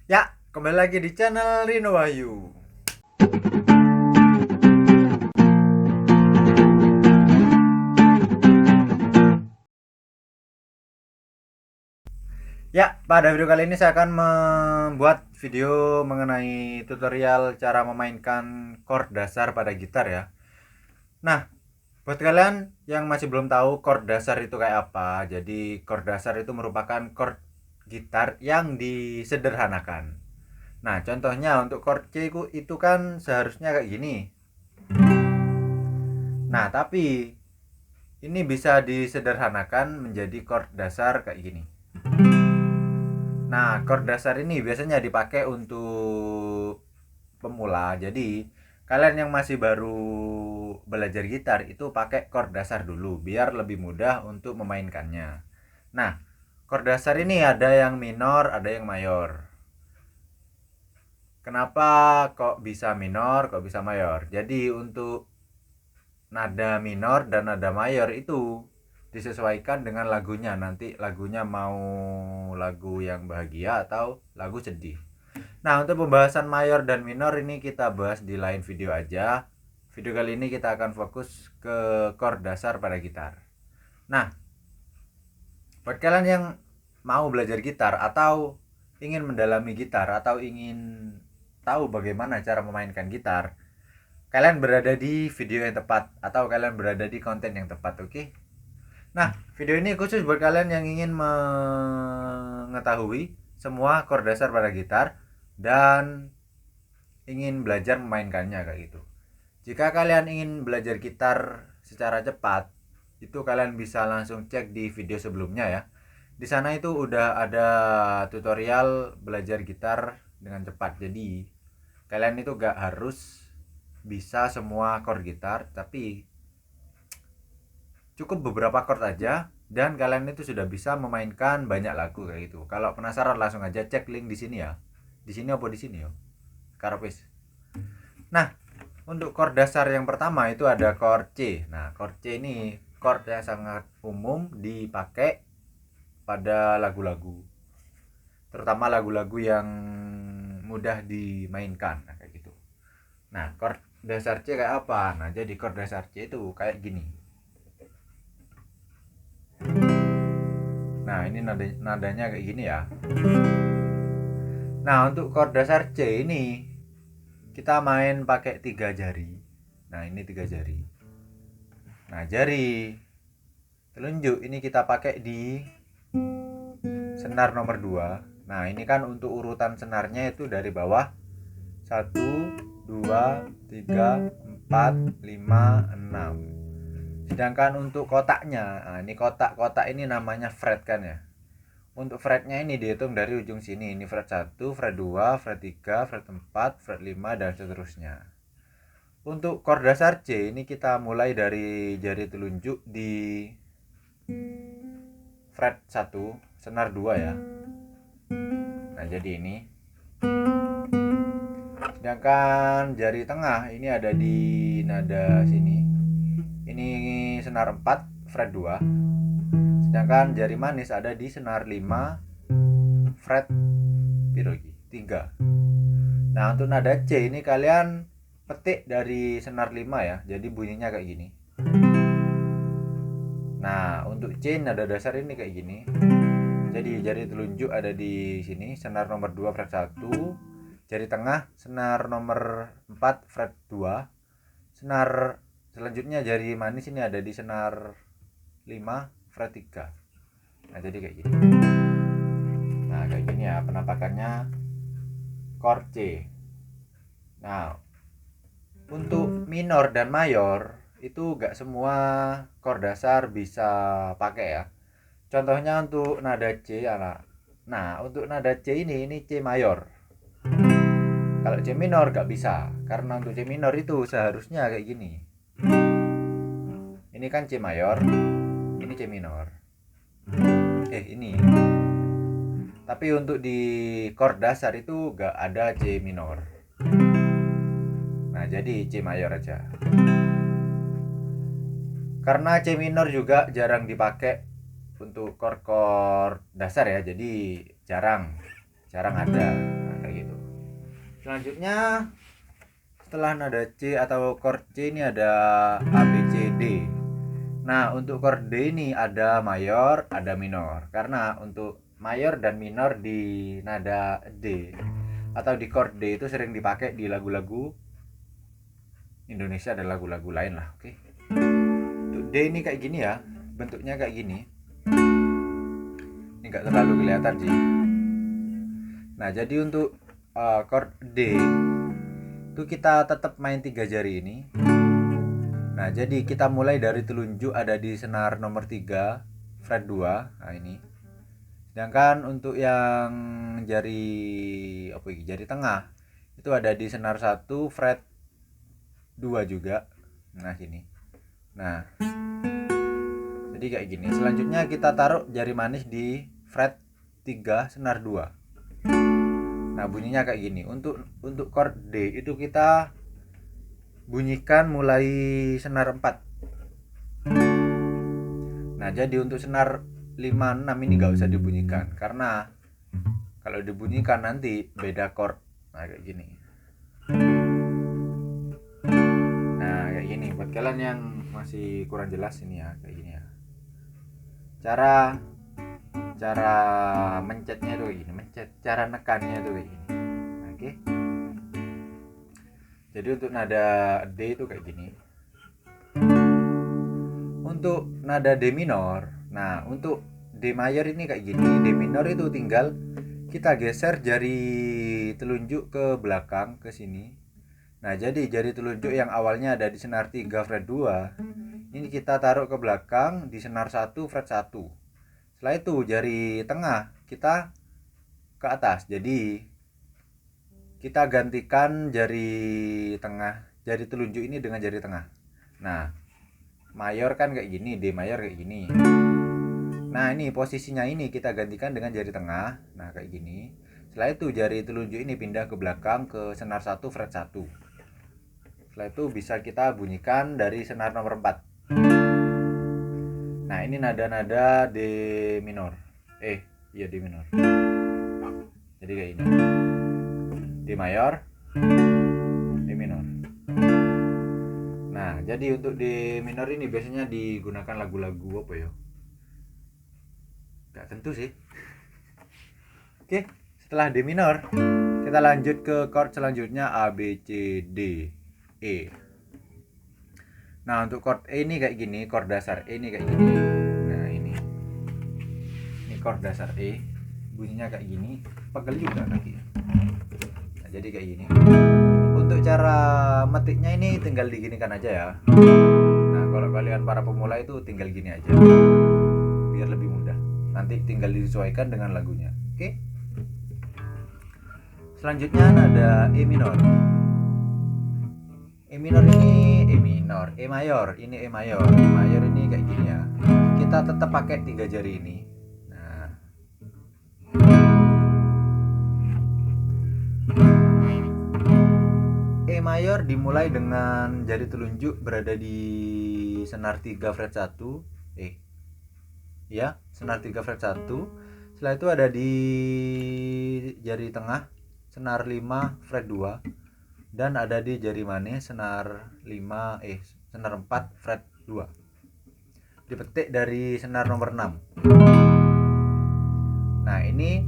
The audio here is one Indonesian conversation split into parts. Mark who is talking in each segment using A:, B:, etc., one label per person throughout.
A: Ya, kembali lagi di channel Rino Wahyu. Ya, pada video kali ini saya akan membuat video mengenai tutorial cara memainkan chord dasar pada gitar ya. Nah, buat kalian yang masih belum tahu chord dasar itu kayak apa, jadi chord dasar itu merupakan chord gitar yang disederhanakan. Nah, contohnya untuk chord C itu kan seharusnya kayak gini. Nah, tapi ini bisa disederhanakan menjadi chord dasar kayak gini. Nah, chord dasar ini biasanya dipakai untuk pemula. Jadi, kalian yang masih baru belajar gitar itu pakai chord dasar dulu biar lebih mudah untuk memainkannya. Nah, chord dasar ini ada yang minor, ada yang mayor. Kenapa kok bisa minor, kok bisa mayor? Jadi, untuk nada minor dan nada mayor itu disesuaikan dengan lagunya. Nanti lagunya mau lagu yang bahagia atau lagu sedih. Nah, untuk pembahasan mayor dan minor ini kita bahas di lain video aja. Video kali ini kita akan fokus ke chord dasar pada gitar. Nah, buat kalian yang mau belajar gitar atau ingin mendalami gitar atau ingin tahu bagaimana cara memainkan gitar, kalian berada di video yang tepat atau kalian berada di konten yang tepat, oke? Nah, video ini khusus buat kalian yang ingin mengetahui semua chord dasar pada gitar dan ingin belajar memainkannya kayak gitu. Jika kalian ingin belajar gitar secara cepat, itu kalian bisa langsung cek di video sebelumnya ya. Di sana itu udah ada tutorial belajar gitar dengan cepat. Jadi, kalian itu gak harus bisa semua chord gitar, tapi cukup beberapa chord aja dan kalian itu sudah bisa memainkan banyak lagu kayak gitu. Kalau penasaran langsung aja cek link di sini ya. Di sini apa di sini ya? Karpis. Nah, untuk chord dasar yang pertama itu ada chord C. Nah, chord C ini chord yang sangat umum dipakai pada lagu-lagu. Terutama lagu-lagu yang mudah dimainkan nah, kayak gitu. Nah, chord dasar C kayak apa? Nah, jadi chord dasar C itu kayak gini. Nah, ini nadanya kayak gini ya. Nah, untuk chord dasar C ini kita main pakai 3 jari. Nah, ini 3 jari. Nah, jari telunjuk ini kita pakai di senar nomor 2. Nah, ini kan untuk urutan senarnya itu dari bawah 1, 2, 3, 4, 5, 6. Sedangkan untuk kotaknya, nah ini kotak-kotak ini namanya fret kan ya. Untuk fretnya ini dihitung dari ujung sini. Ini fret 1, fret 2, fret 3, fret 4, fret 5 dan seterusnya. Untuk chord dasar C ini kita mulai dari jari telunjuk di fret 1, senar 2 ya. Nah, jadi ini. Sedangkan jari tengah ini ada di nada sini. Ini senar 4, fret 2. Sedangkan jari manis ada di senar 5, fret 3. Nah, untuk nada C ini kalian petik dari senar 5 ya. Jadi bunyinya kayak gini. Nah, untuk C nada dasar ini kayak gini. Jadi jari telunjuk ada di sini, senar nomor 2 fret 1. Jari tengah senar nomor 4 fret 2. Senar selanjutnya jari manis ini ada di senar 5 fret 3. Nah, jadi kayak gini. Nah, kayak gini ya penampakannya chord C. Nah, untuk minor dan mayor itu gak semua chord dasar bisa pakai ya. Contohnya untuk nada C ya. Nah, untuk nada C ini C mayor. Kalau C minor gak bisa, karena untuk C minor itu seharusnya kayak gini. Ini kan C mayor, ini C minor. Ini. Tapi untuk di chord dasar itu gak ada C minor. Nah, jadi C mayor aja. Karena C minor juga jarang dipakai untuk chord-chord dasar ya, jadi jarang ada. Nah, Selanjutnya setelah nada C atau chord C ini ada A B C D. Nah, untuk chord D ini ada mayor, ada minor. Karena untuk mayor dan minor di nada D atau di chord D itu sering dipakai di lagu-lagu Indonesia dan lagu-lagu lain lah, oke. Untuk D ini kayak gini ya, bentuknya kayak gini. Ini nggak terlalu kelihatan sih. Nah, jadi untuk chord D itu kita tetap main 3 jari ini. Nah, jadi kita mulai dari telunjuk ada di senar nomor 3 fret 2. Nah, ini. Sedangkan untuk yang jari tengah itu ada di senar 1 fret 2 juga. Nah, sini. Nah, jadi kayak gini. Selanjutnya kita taruh jari manis di fret 3 senar 2. Nah, bunyinya kayak gini. Untuk chord D itu kita bunyikan mulai senar 4. Nah, jadi untuk senar 5, 6 ini gak usah dibunyikan karena kalau dibunyikan nanti beda chord. Nah, kayak gini. Nah, kayak gini. Buat kalian yang masih kurang jelas ini ya, kayak gini ya. Cara mencetnya itu kayak gini, cara nekannya itu kayak gini. Oke. Jadi untuk nada D itu kayak gini. Untuk nada D minor, nah untuk D mayor ini kayak gini. D minor itu tinggal kita geser jari telunjuk ke belakang ke sini. Nah, jadi jari telunjuk yang awalnya ada di senar 3 fret 2 ini kita taruh ke belakang di senar 1 fret 1. Setelah itu jari tengah kita ke atas. Jadi kita gantikan jari tengah, jari telunjuk ini dengan jari tengah. Nah, mayor kan kayak gini, D mayor kayak gini. Nah, ini posisinya ini kita gantikan dengan jari tengah. Nah, kayak gini. Setelah itu jari telunjuk ini pindah ke belakang ke senar 1 fret 1. Setelah itu bisa kita bunyikan dari senar nomor 4. Nah, ini nada-nada D minor. Iya D minor. Jadi kayak ini. D mayor, D minor. Nah, jadi untuk D minor ini biasanya digunakan lagu-lagu apa ya? Gak tentu sih. Oke, setelah D minor, kita lanjut ke chord selanjutnya A, B, C, D, E. Nah, untuk chord E ini kayak gini, chord dasar E ini kayak gini. Nah, ini chord dasar E, bunyinya kayak gini, pegel juga kaki. Nah, jadi kayak gini. Untuk cara metiknya ini tinggal diginikan aja ya. Nah, kalau kalian para pemula itu tinggal gini aja, biar lebih mudah. Nanti tinggal disesuaikan dengan lagunya. Oke. Selanjutnya ada E minor. E minor ini E minor, E mayor, ini E mayor. E mayor ini kayak gini ya. Kita tetap pakai 3 jari ini. Nah. E mayor dimulai dengan jari telunjuk berada di senar 3 fret 1. Ya, senar 3 fret 1. Setelah itu ada di jari tengah senar 5 fret 2. Dan ada di jari manis senar 4 fret 2. Dipetik dari senar nomor 6. Nah, ini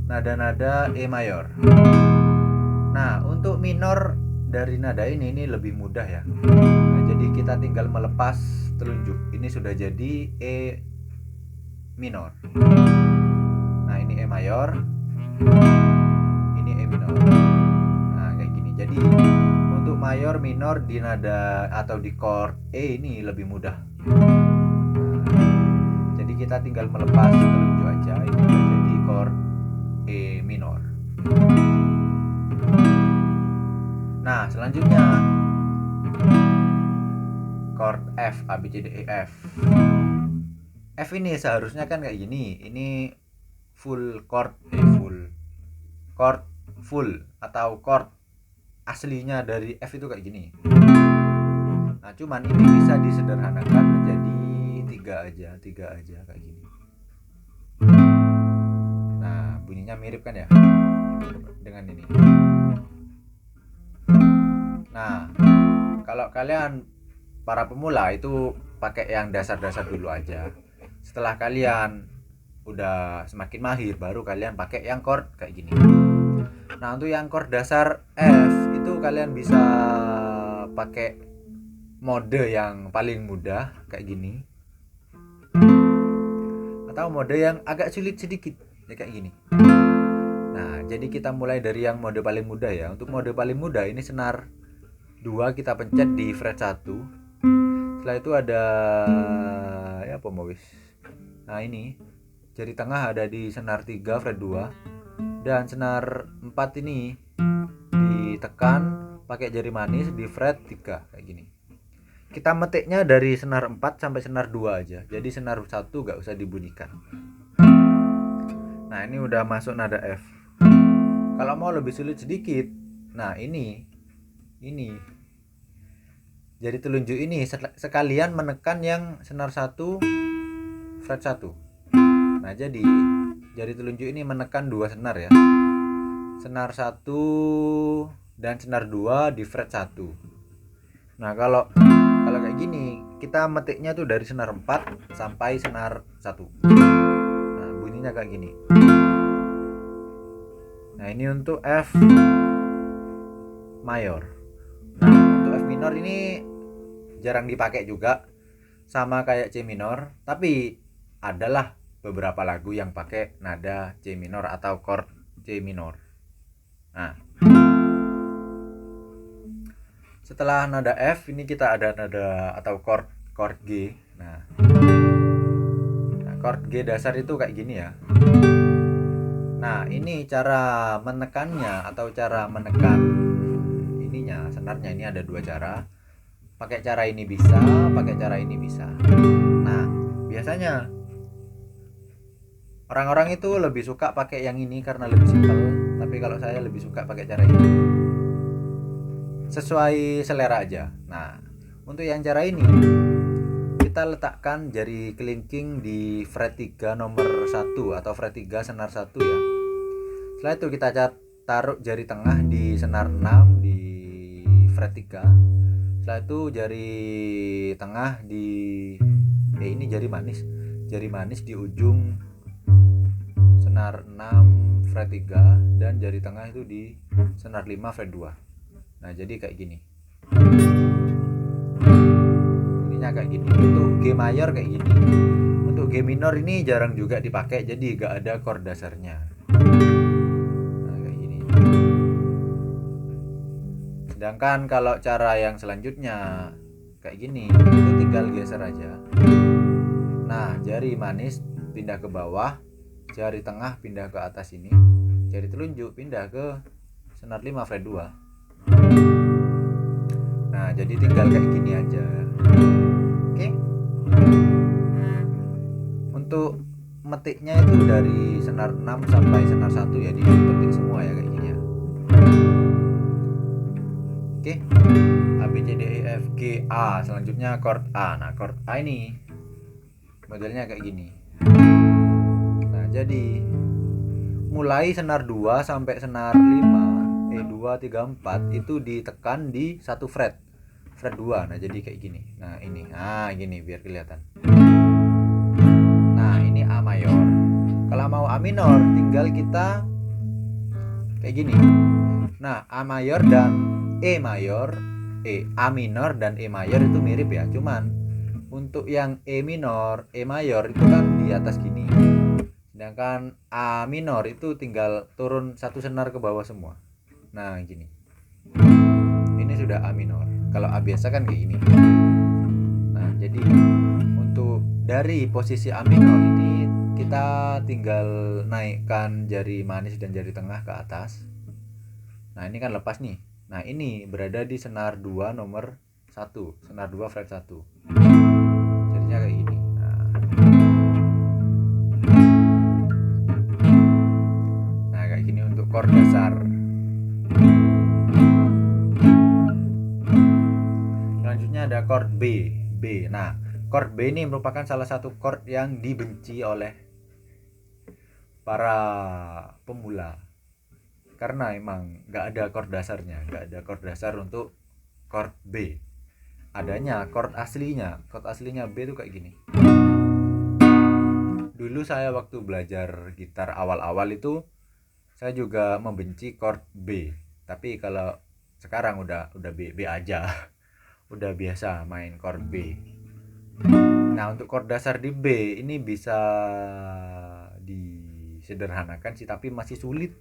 A: nada-nada E mayor. Nah, untuk minor dari nada ini lebih mudah ya. Nah, jadi kita tinggal melepas telunjuk. Ini sudah jadi E minor. Nah, ini E mayor. Ini E minor. Jadi untuk mayor minor di nada atau di chord E ini lebih mudah. Nah, jadi kita tinggal melepas telunjuk aja, ini udah jadi chord E minor. Nah, selanjutnya chord F, A B C D E F. F ini seharusnya kan kayak gini. Ini full chord, chord full atau chord aslinya dari F itu kayak gini. Nah, cuman ini bisa disederhanakan menjadi 3 aja kayak gini. Nah, bunyinya mirip kan ya dengan ini. Nah, kalau kalian para pemula itu pakai yang dasar-dasar dulu aja. Setelah kalian udah semakin mahir, baru kalian pakai yang chord kayak gini. Nah, untuk yang chord dasar F itu kalian bisa pakai mode yang paling mudah kayak gini, atau mode yang agak sulit sedikit ya kayak gini. Nah, jadi kita mulai dari yang mode paling mudah ya. Untuk mode paling mudah ini senar 2 kita pencet di fret 1. Setelah itu ada ya apa mau wis. Nah, ini jari tengah ada di senar 3 fret 2 dan senar 4 ini ditekan pakai jari manis di fret 3 kayak gini. Kita metiknya dari senar 4 sampai senar 2 aja. Jadi senar 1 gak usah dibunyikan. Nah, ini udah masuk nada F. Kalau mau lebih sulit sedikit, nah ini jari telunjuk ini sekalian menekan yang senar 1 fret 1. Nah, jadi jari telunjuk ini menekan 2 senar ya. Senar 1 dan senar 2 di fret 1. Nah, kalau kayak gini, kita metiknya tuh dari senar 4 sampai senar 1. Nah, bunyinya kayak gini. Nah, ini untuk F mayor. Nah, untuk F minor ini jarang dipakai juga, sama kayak C minor, tapi adalah beberapa lagu yang pakai nada C minor atau chord C minor. Nah, setelah nada F ini kita ada nada atau chord G. Nah, chord G dasar itu kayak gini ya. Nah, ini cara menekannya atau cara menekan ininya senarnya ini ada 2 cara. Pakai cara ini bisa, pakai cara ini bisa. Nah, biasanya orang-orang itu lebih suka pakai yang ini karena lebih simpel, tapi kalau saya lebih suka pakai cara ini. Sesuai selera aja. Nah, untuk yang cara ini kita letakkan jari kelingking di fret 3 nomor 1 atau fret 3 senar 1 ya. Setelah itu kita taruh jari tengah di senar 6 di fret 3. Setelah itu jari tengah di ini jari manis di ujung senar 6 fret 3 dan jari tengah itu di senar 5 fret 2. Nah, jadi kayak gini. Bunyinya kayak gini. Untuk G mayor kayak gini. Untuk G minor ini jarang juga dipakai, jadi gak ada chord dasarnya. Nah, kayak gini. Sedangkan kalau cara yang selanjutnya kayak gini, itu tinggal geser aja. Nah, jari manis pindah ke bawah, jari tengah pindah ke atas ini, jari telunjuk pindah ke senar 5 fret 2. Nah, jadi tinggal kayak gini aja. Oke. Untuk metiknya itu dari senar 6 sampai senar 1 ya, dipetik semua ya kayak gini ya. Oke. A B C D E F G A, selanjutnya chord A. Nah, chord A ini modelnya kayak gini. Nah, jadi mulai senar 2 sampai senar 5 2, 3, 4 itu ditekan di 1 fret 2. Nah, jadi kayak gini. Nah, ini. Nah, gini biar kelihatan. Nah, ini A mayor. Kalau mau A minor tinggal kita kayak gini. Nah, A mayor dan E mayor, A minor dan E mayor itu mirip ya. Cuman untuk yang E minor, E mayor itu kan di atas gini. Sedangkan A minor itu tinggal turun 1 senar ke bawah semua. Nah, gini. Ini sudah A minor. Kalau A biasa kan kayak gini. Nah, jadi untuk dari posisi A minor ini kita tinggal naikkan jari manis dan jari tengah ke atas. Nah, ini kan lepas nih. Nah, ini berada di senar 2 nomor 1, senar 2 fret 1. Jadinya kayak gini. Nah, kayak gini untuk chord dasar. Selanjutnya ada chord B. Nah, chord B ini merupakan salah satu chord yang dibenci oleh para pemula karena emang nggak ada chord dasarnya, nggak ada chord dasar untuk chord B. Adanya chord aslinya B itu kayak gini. Dulu saya waktu belajar gitar awal-awal itu saya juga membenci chord B. Tapi kalau sekarang udah B aja. Udah biasa main chord B. Nah, untuk chord dasar di B ini bisa disederhanakan sih, tapi masih sulit.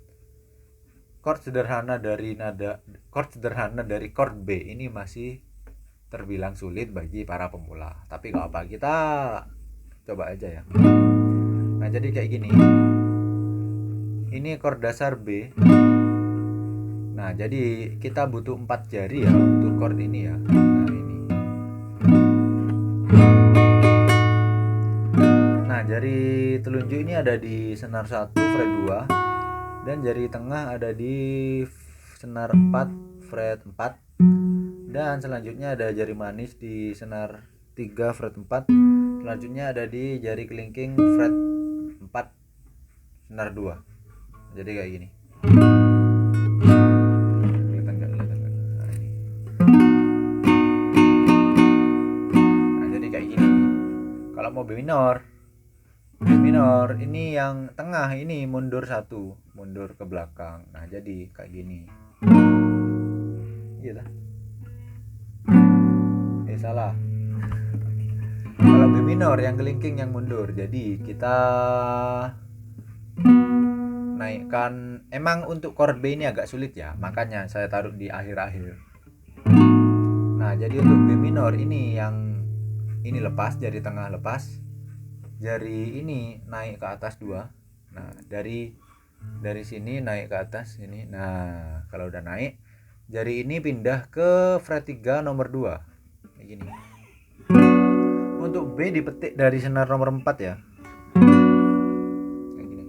A: Chord sederhana dari chord B ini masih terbilang sulit bagi para pemula. Tapi gak apa, kita coba aja ya. Nah, jadi kayak gini. Ini chord dasar B. Nah, jadi kita butuh 4 jari ya untuk chord ini ya. Nah, ini. Nah, jari telunjuk ini ada di senar 1 fret 2 dan jari tengah ada di senar 4 fret 4 dan selanjutnya ada jari manis di senar 3 fret 4. Selanjutnya ada di jari kelingking fret 4 senar 2. Jadi kayak gini. Kelihatan nggak? Nah, ini. Nah, jadi kayak gini. Kalau mau B minor ini yang tengah ini mundur 1, mundur ke belakang. Nah, jadi kayak gini. Iya dah. Salah. Kalau B minor yang kelingking yang mundur. Jadi kita naikkan. Emang untuk chord B ini agak sulit ya, makanya saya taruh di akhir-akhir. Nah, jadi untuk B minor ini yang ini lepas, jari tengah lepas, jari ini naik ke atas 2. Nah, dari sini naik ke atas ini. Nah, kalau udah naik, jari ini pindah ke fret 3 nomor 2. Kayak gini. Untuk B dipetik dari senar nomor 4 ya. Kayak gini.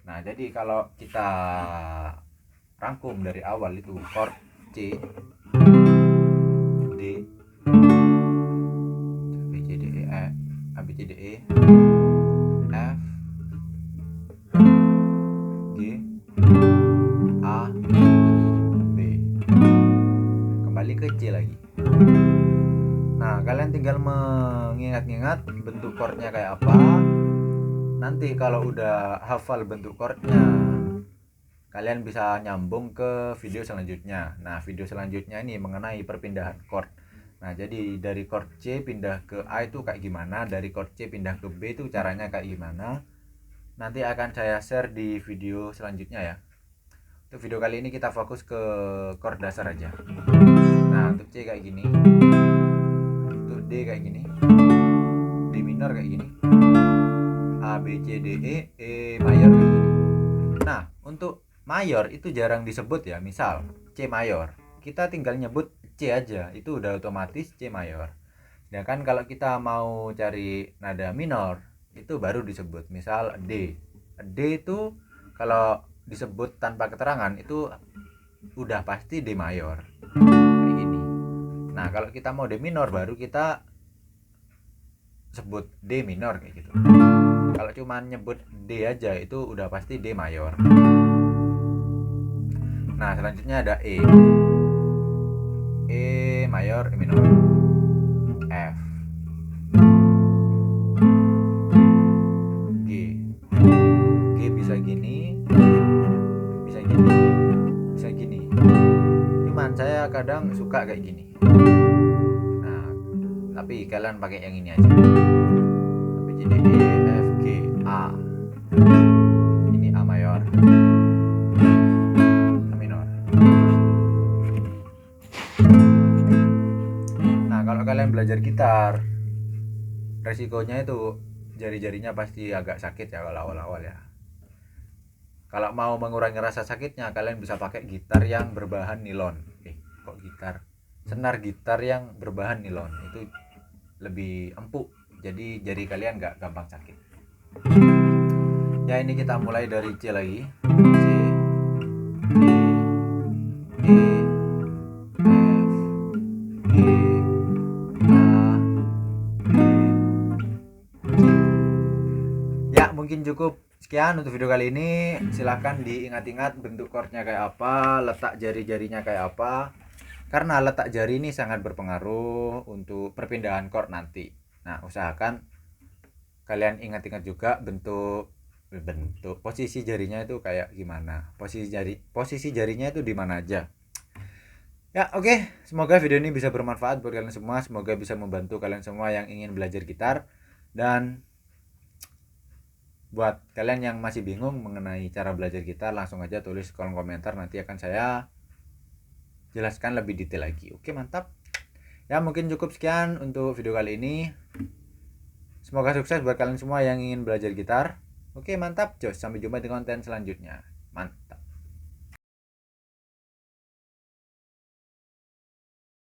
A: Nah, jadi kalau kita rangkum dari awal itu chord C, D, B C D E F, A B C D E, F, G, A, B. Kembali ke C lagi. Nah, kalian tinggal mengingat-ingat bentuk chordnya kayak apa. Nanti kalau udah hafal bentuk chordnya, kalian bisa nyambung ke video selanjutnya. Nah, video selanjutnya ini mengenai perpindahan chord. Nah, jadi dari chord C pindah ke A itu kayak gimana, dari chord C pindah ke B itu caranya kayak gimana. Nanti akan saya share di video selanjutnya ya. Untuk video kali ini kita fokus ke chord dasar aja. Nah, untuk C kayak gini. Untuk D kayak gini. D minor kayak gini. A B C D E mayor kayak gini. Nah, untuk mayor itu jarang disebut ya. Misal C mayor, kita tinggal nyebut C aja, itu udah otomatis C mayor. Sedangkan kalau kita mau cari nada minor, itu baru disebut. Misal D. D itu kalau disebut tanpa keterangan itu udah pasti D mayor. Kayak gini. Nah, kalau kita mau D minor baru kita sebut D minor kayak gitu. Kalau cuma nyebut D aja itu udah pasti D mayor. Nah, selanjutnya ada E. E mayor, E minor. F. G. G bisa gini. Bisa gini. Bisa gini. Cuman saya kadang suka kayak gini. Nah, tapi kalian pakai yang ini aja. B C D E F G A. Ini A mayor. A minor. Nah, kalau kalian belajar gitar, resikonya itu jari-jarinya pasti agak sakit ya kalau awal-awal ya. Kalau mau mengurangi rasa sakitnya, kalian bisa pakai gitar yang berbahan nilon. Kok gitar? Senar gitar yang berbahan nilon itu lebih empuk. Jadi jari kalian nggak gampang sakit. Ya, ini kita mulai dari C lagi. C, D, E, F, G, A, B, C. Ya, mungkin cukup sekian untuk video kali ini. Silahkan diingat-ingat bentuk chordnya kayak apa, letak jari-jarinya kayak apa. karena letak jari ini sangat berpengaruh untuk perpindahan chord nanti. Nah, usahakan kalian ingat-ingat juga bentuk posisi jarinya itu kayak gimana, posisi jarinya itu di mana aja. Ya, oke. Semoga video ini bisa bermanfaat buat kalian semua. Semoga bisa membantu kalian semua yang ingin belajar gitar. Dan buat kalian yang masih bingung mengenai cara belajar gitar, langsung aja tulis kolom komentar, nanti akan saya jelaskan lebih detail lagi. Oke, mantap. Ya, mungkin cukup sekian untuk video kali ini. Semoga sukses buat kalian semua yang ingin belajar gitar. Oke, mantap. Jos, sampai jumpa di konten selanjutnya. Mantap.